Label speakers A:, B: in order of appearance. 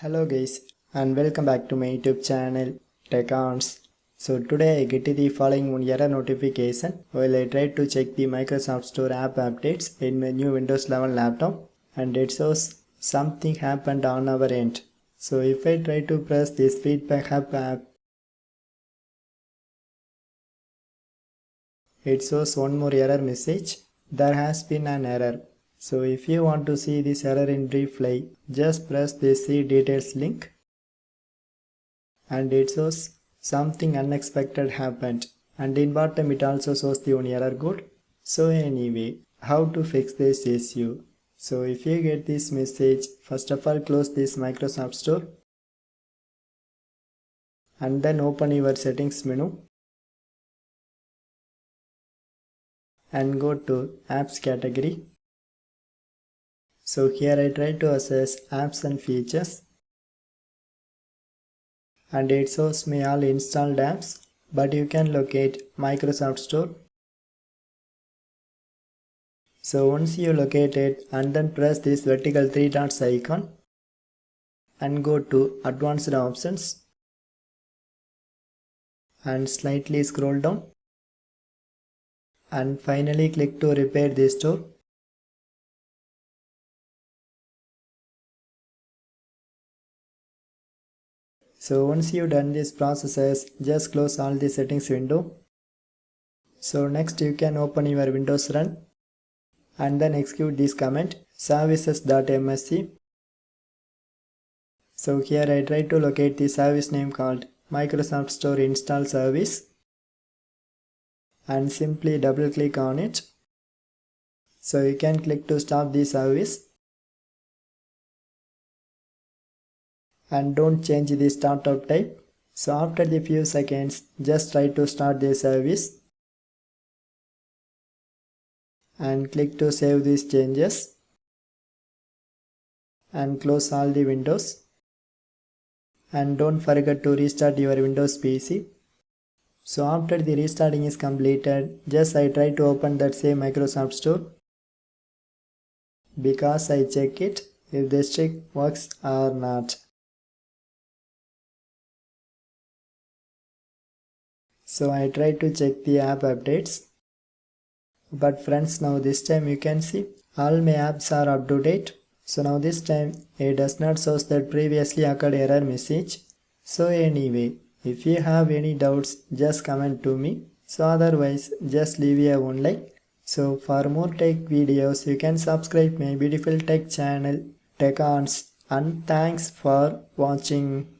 A: Hello guys and welcome back to my YouTube channel TechArts. So today I get the following one error notification while I tried to check the Microsoft Store app updates in my new Windows 11 laptop, and it shows something happened on our end. So if I try to press this feedback hub app, it shows one more error message. There has been an error. So if you want to see this error in replay, just press this see details link, and it shows something unexpected happened, and in bottom it also shows the one error code. So anyway, how to fix this issue? So if you get this message, first of all close this Microsoft Store and then open your settings menu and go to apps category. So here I try to access apps and features, and it shows me all installed apps, but you can locate Microsoft Store. So once you locate it, and then press this vertical three dots icon and go to advanced options and slightly scroll down, and finally click to repair the store. So once you done these processes, just close all the settings window. So next you can open your Windows Run and then execute this command services.msc. So here I try to locate the service name called Microsoft Store Install Service and simply double click on it. So you can click to stop the service, and don't change the startup type. So after the few seconds, just try to start the service and click to save these changes and close all the windows, and don't forget to restart your Windows PC. So after the restarting is completed, just I try to open that same Microsoft Store because I check it if this trick works or not. So I try to check the app updates, but friends, now this time you can see all my apps are up to date. So now this time it does not show that previously occurred error message. So anyway, if you have any doubts, just comment to me. So otherwise, just leave a one like. So for more tech videos, you can subscribe my beautiful tech channel TechArts, and thanks for watching.